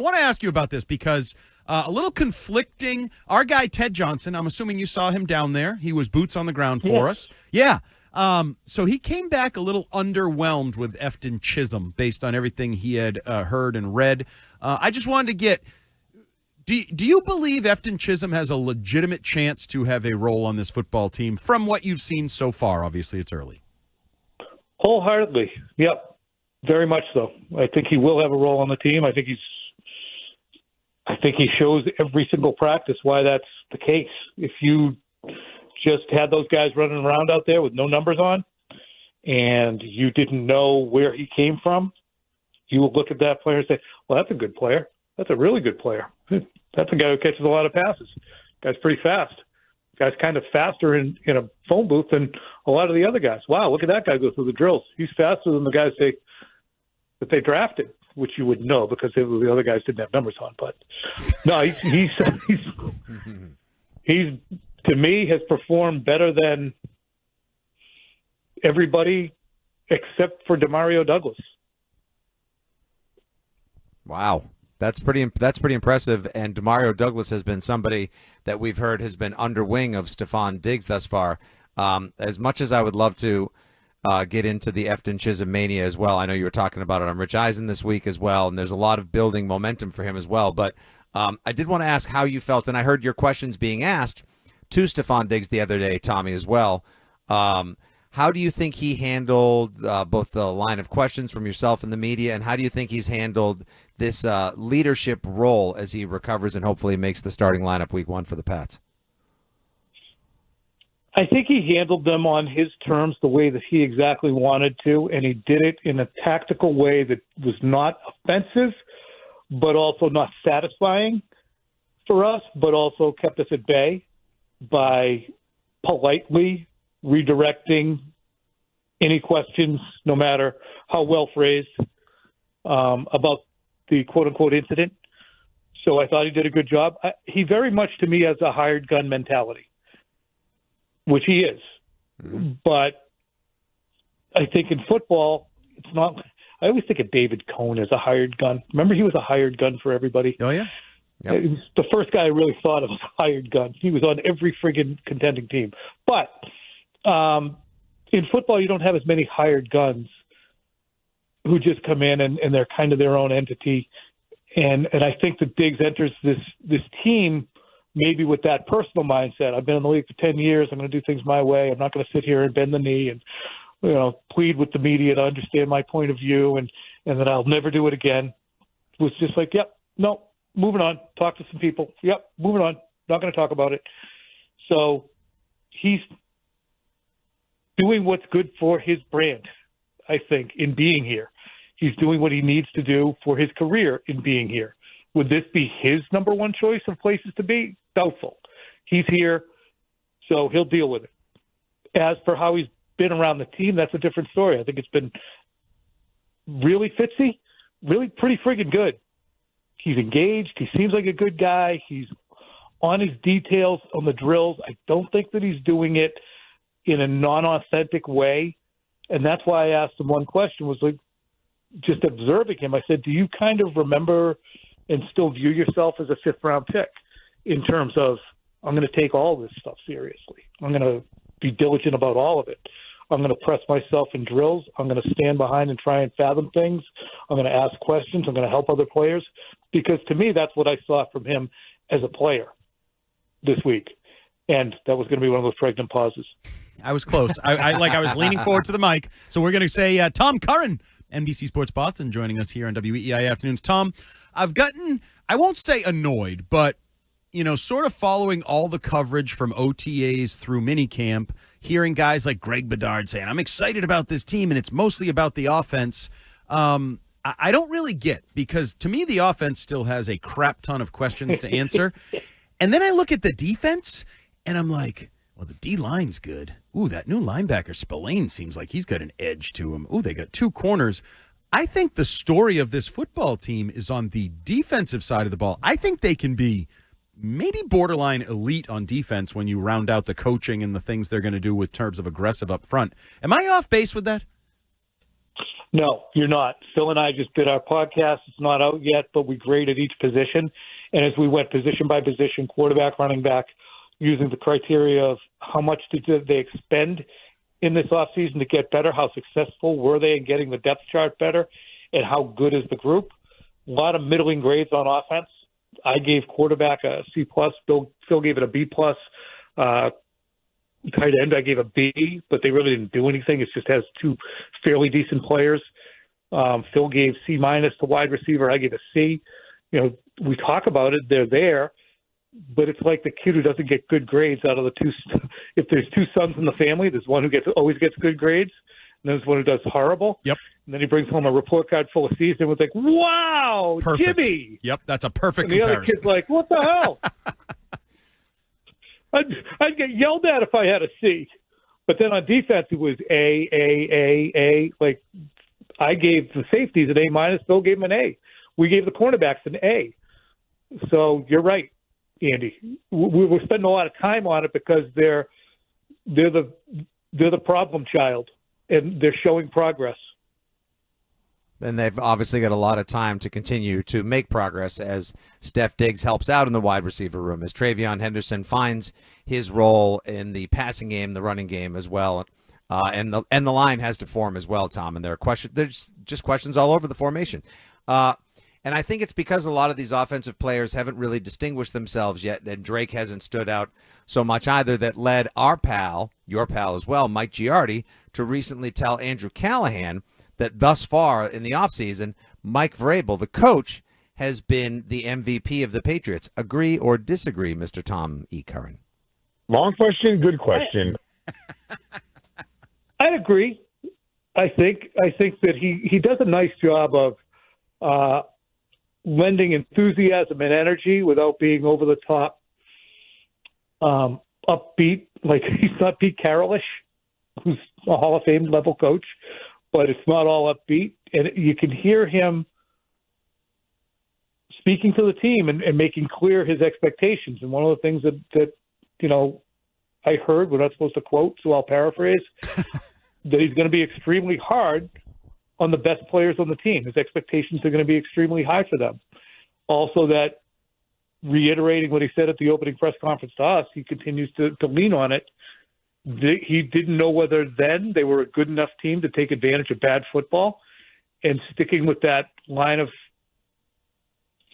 I want to ask you about this because a little conflicting. Our guy, Ted Johnson, I'm assuming you saw him down there. He was boots on the ground for us. Yeah. So he came back a little underwhelmed with Efton Chisholm based on everything he had heard and read. I just wanted to get, do you believe Efton Chisholm has a legitimate chance to have a role on this football team from what you've seen so far? Obviously, it's early. Wholeheartedly. Yep. Very much so. I think he will have a role on the team. I think he shows every single practice why that's the case. If you just had those guys running around out there with no numbers on and you didn't know where he came from, you would look at that player and say, well, that's a good player. That's a really good player. That's a guy who catches a lot of passes. Guy's pretty fast. Guy's kind of faster in a phone booth than a lot of the other guys. Wow, look at that guy go through the drills. He's faster than the guys that they drafted, which you would know because the other guys didn't have numbers on. But no, he's to me has performed better than everybody except for Demario Douglas. Wow. That's pretty impressive, and Demario Douglas has been somebody that we've heard has been under wing of Stephon Diggs thus far. As much as I would love to get into the Efton Chisholm mania as well, I know you were talking about it on Rich Eisen this week as well, and there's a lot of building momentum for him as well. But I did want to ask how you felt, and I heard your questions being asked to Stephon Diggs the other day, Tommy, as well. How do you think he handled both the line of questions from yourself and the media, and how do you think he's handled this leadership role as he recovers and hopefully makes the starting lineup week 1 for the Pats? I think he handled them on his terms the way that he exactly wanted to, and he did it in a tactical way that was not offensive, but also not satisfying for us, but also kept us at bay by politely redirecting any questions, no matter how well phrased, about the quote-unquote incident. So I thought he did a good job. He very much, to me, has a hired gun mentality, which he is. Mm-hmm. But I think in football, it's not – I always think of David Cohn as a hired gun. Remember, he was a hired gun for everybody? Oh, yeah? Yep. He was the first guy I really thought of as a hired gun. He was on every friggin' contending team. But in football, you don't have as many hired guns who just come in and they're kind of their own entity. And I think that Diggs enters this team maybe with that personal mindset. I've been in the league for 10 years. I'm going to do things my way. I'm not going to sit here and bend the knee and plead with the media to understand my point of view and that I'll never do it again. It was just like, yep, no, moving on. Talk to some people. Yep, moving on. Not going to talk about it. So he's doing what's good for his brand, I think, in being here. He's doing what he needs to do for his career in being here. Would this be his number one choice of places to be? Doubtful. He's here, so he'll deal with it. As for how he's been around the team, that's a different story. I think it's been really fitzy, really pretty friggin' good. He's engaged. He seems like a good guy. He's on his details on the drills. I don't think that he's doing it in a non-authentic way. And that's why I asked him one question, was like, just observing him, I said, do you kind of remember and still view yourself as a fifth-round pick in terms of, I'm going to take all this stuff seriously. I'm going to be diligent about all of it. I'm going to press myself in drills. I'm going to stand behind and try and fathom things. I'm going to ask questions. I'm going to help other players. Because to me, that's what I saw from him as a player this week. And that was going to be one of those pregnant pauses. I was close. I was leaning forward to the mic. So we're going to say Tom Curran, NBC Sports Boston, joining us here on WEEI Afternoons. Tom, I've gotten, I won't say annoyed, but, sort of following all the coverage from OTAs through minicamp, hearing guys like Greg Bedard saying, I'm excited about this team, and it's mostly about the offense. I don't really get, because to me the offense still has a crap ton of questions to answer. And then I look at the defense, and I'm like, well, the D-line's good. Ooh, that new linebacker, Spillane, seems like he's got an edge to him. Ooh, they got two corners. I think the story of this football team is on the defensive side of the ball. I think they can be maybe borderline elite on defense when you round out the coaching and the things they're going to do with terms of aggressive up front. Am I off base with that? No, you're not. Phil and I just did our podcast. It's not out yet, but we graded each position. And as we went position by position, quarterback, running back, using the criteria of how much did they expend in this offseason to get better, how successful were they in getting the depth chart better, and how good is the group. A lot of middling grades on offense. I gave quarterback a C+. Phil gave it a B+. Tight end, I gave a B, but they really didn't do anything. It just has two fairly decent players. Phil gave C- to wide receiver. I gave a C. You know, we talk about it. They're there, but it's like the kid who doesn't get good grades out of the two. If there's two sons in the family, there's one who always gets good grades, and there's one who does horrible. Yep. And then he brings home a report card full of C's, and was like, "Wow, Perfect. Jimmy!" Yep, that's a perfect And the comparison. other kid's like, "What the hell?" I'd get yelled at if I had a C. But then on defense, it was A. Like, I gave the safeties an A-. Phil gave them an A. We gave the cornerbacks an A. So you're right, Andy. We're spending a lot of time on it because they're the problem child, and they're showing progress. And they've obviously got a lot of time to continue to make progress as Steph Diggs helps out in the wide receiver room, as Travion Henderson finds his role in the passing game, the running game as well. And the line has to form as well, Tom. And there's just questions all over the formation. And I think it's because a lot of these offensive players haven't really distinguished themselves yet, and Drake hasn't stood out so much either, that led our pal, your pal as well, Mike Giardi, to recently tell Andrew Callahan that thus far in the offseason, Mike Vrabel, the coach, has been the MVP of the Patriots. Agree or disagree, Mr. Tom E. Curran? Long question, good question. I agree. I think that he does a nice job of lending enthusiasm and energy without being over the top upbeat. Like, he's not Pete Carrollish, who's a Hall of Fame level coach, but it's not all upbeat. And you can hear him speaking to the team and making clear his expectations. And one of the things that I heard, we're not supposed to quote, so I'll paraphrase, that he's going to be extremely hard on the best players on the team. His expectations are going to be extremely high for them. Also, that reiterating what he said at the opening press conference to us, he continues to lean on it. He didn't know whether then they were a good enough team to take advantage of bad football. And sticking with that line of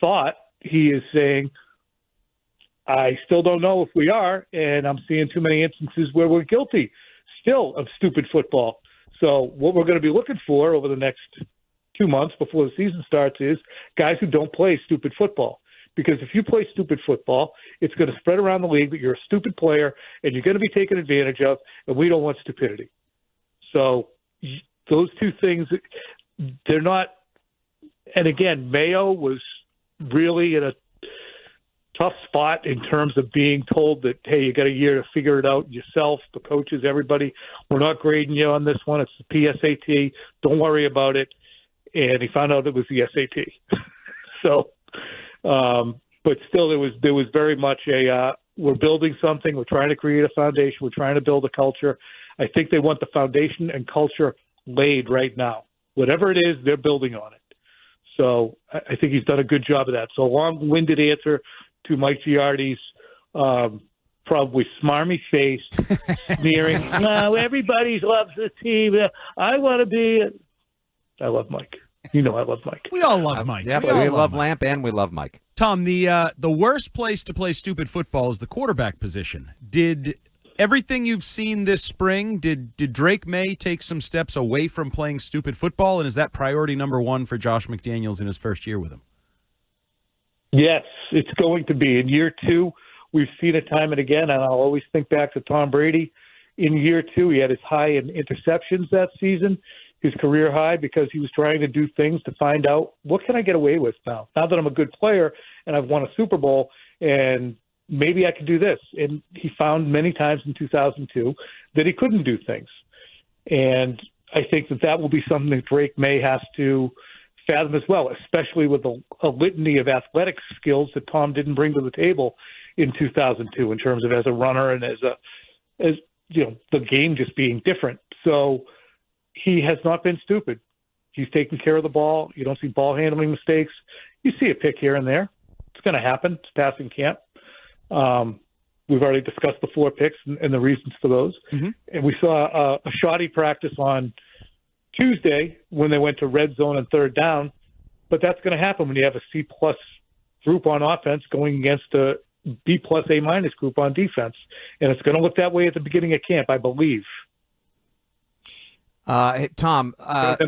thought, he is saying, I still don't know if we are, and I'm seeing too many instances where we're guilty still of stupid football. So what we're going to be looking for over the next 2 months before the season starts is guys who don't play stupid football. Because if you play stupid football, it's going to spread around the league that you're a stupid player and you're going to be taken advantage of, and we don't want stupidity. So those two things, they're not – and again, Mayo was really in a tough spot in terms of being told that, hey, you got a year to figure it out yourself, the coaches, everybody. We're not grading you on this one. It's the PSAT. Don't worry about it. And he found out it was the SAT. So – but still, there was very much we're building something. We're trying to create a foundation. We're trying to build a culture. I think they want the foundation and culture laid right now. Whatever it is, they're building on it. So I think he's done a good job of that. So long-winded answer to Mike Giardi's probably smarmy-faced, sneering, no, everybody loves this team. I want to be – I love Mike. You know I love Mike. We all love Mike. Yeah, we love Lamp and we love Mike. Tom, the worst place to play stupid football is the quarterback position. Did everything you've seen this spring, did Drake Maye take some steps away from playing stupid football, and is that priority number one for Josh McDaniels in his first year with him? Yes, it's going to be. In year two, we've seen it time and again, and I'll always think back to Tom Brady. In year two, he had his high in interceptions that season, his career high, because he was trying to do things to find out, what can I get away with now? Now that I'm a good player and I've won a Super Bowl, and maybe I could do this. And he found many times in 2002 that he couldn't do things. And I think that will be something that Drake Maye has to fathom as well, especially with a litany of athletic skills that Tom didn't bring to the table in 2002 in terms of as a runner and as the game just being different. So he has not been stupid. He's taking care of the ball. You don't see ball handling mistakes. You see a pick here and there. It's going to happen. It's passing camp. We've already discussed the 4 picks and the reasons for those. Mm-hmm. And we saw a shoddy practice on Tuesday when they went to red zone and third down. But that's going to happen when you have a C-plus group on offense going against a B-plus, A-minus group on defense. And it's going to look that way at the beginning of camp, I believe. Hey, Tom. Pause.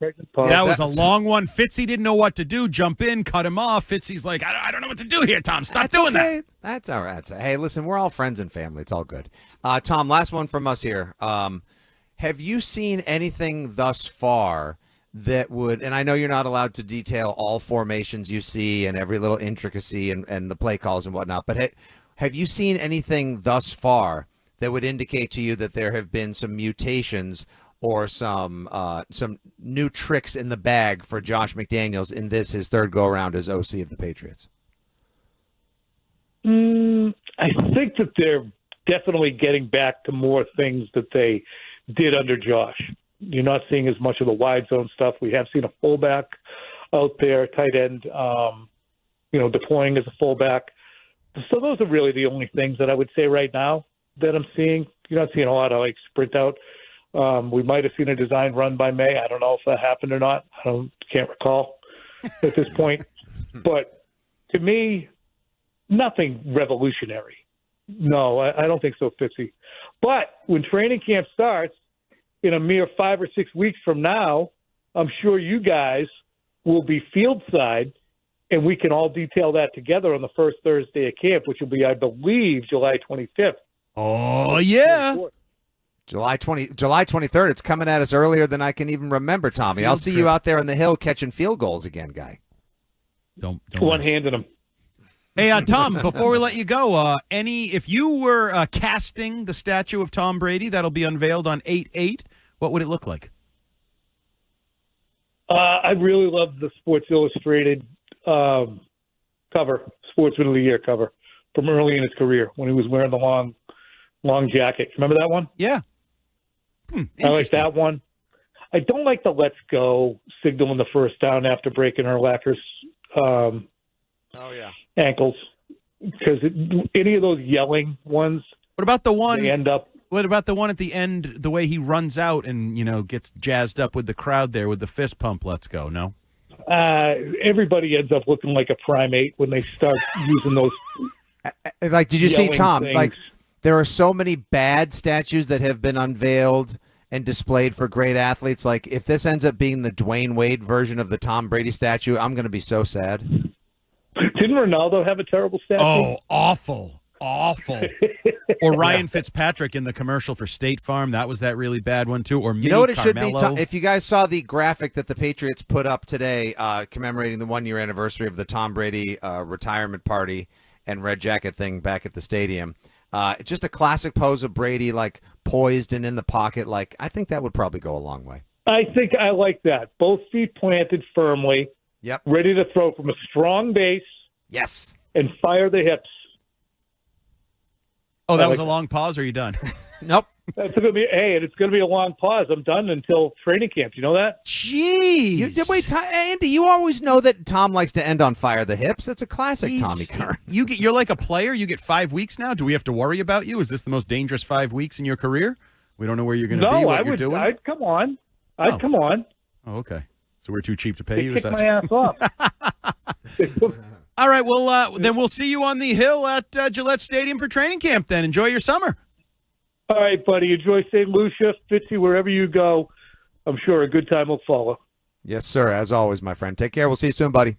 That was a long one. Fitzy didn't know what to do. Jump in, cut him off. Fitzy's like, I don't know what to do here, Tom. Stop doing that. That's all right. Hey, listen, we're all friends and family. It's all good. Tom, last one from us here. Have you seen anything thus far that would, and I know you're not allowed to detail all formations you see and every little intricacy and the play calls and whatnot, but have you seen anything thus far that would indicate to you that there have been some mutations or some new tricks in the bag for Josh McDaniels in his third go-around as OC of the Patriots? I think that they're definitely getting back to more things that they did under Josh. You're not seeing as much of the wide zone stuff. We have seen a fullback out there, tight end, deploying as a fullback. So those are really the only things that I would say right now that I'm seeing. You're not seeing a lot of sprint out. We might have seen a design run by Maye. I don't know if that happened or not. Can't recall at this point. But to me, nothing revolutionary. No, I don't think so, Fitzy. But when training camp starts in a mere 5 or 6 weeks from now, I'm sure you guys will be field side, and we can all detail that together on the first Thursday of camp, which will be, I believe, July 25th. Oh, yeah. July 23rd. It's coming at us earlier than I can even remember, Tommy. I'll see you out there on the hill catching field goals again, guy. Don't one-handed them. Hey, Tom, before we let you go, if you were casting the statue of Tom Brady that'll be unveiled on 8/8, what would it look like? I really love the Sports Illustrated cover, Sportsman of the Year cover from early in his career when he was wearing the long jacket. Remember that one? Yeah. I like that one. I don't like the let's go signal in the first down after breaking Urlacher's ankles, because any of those yelling ones. What about the one? They end up. What about the one at the end? The way he runs out and gets jazzed up with the crowd there with the fist pump. Let's go. No. Everybody ends up looking like a primate when they start using those. Did you see, Tom? Things. There are so many bad statues that have been unveiled and displayed for great athletes. Like, if this ends up being the Dwayne Wade version of the Tom Brady statue, I'm going to be so sad. Didn't Ronaldo have a terrible statue? Oh, awful. Or Ryan Fitzpatrick in the commercial for State Farm. That was that really bad one, too. Or you know what it Carmelo. should be? If you guys saw the graphic that the Patriots put up today commemorating the 1-year anniversary of the Tom Brady retirement party and red jacket thing back at the stadium, it's just a classic pose of Brady, poised and in the pocket. I think that would probably go a long way. I think I like that. Both feet planted firmly. Yep. Ready to throw from a strong base. Yes. And fire the hips. Oh, that was a long pause, or are you done? Nope. It's going to be, it's going to be a long pause. I'm done until training camp. You know that? Jeez. Wait, Andy, you always know that Tom likes to end on fire the hips. That's a classic Tommy Curran. You're like a player. You get 5 weeks now. Do we have to worry about you? Is this the most dangerous 5 weeks in your career? We don't know where you're going to be, what you're doing? I'd come on. Come on. Oh, okay. So we're too cheap to pay you? Kick my ass off. All right, well, then we'll see you on the hill at Gillette Stadium for training camp then. Enjoy your summer. All right, buddy. Enjoy St. Lucia, Fitzy, wherever you go. I'm sure a good time will follow. Yes, sir. As always, my friend. Take care. We'll see you soon, buddy.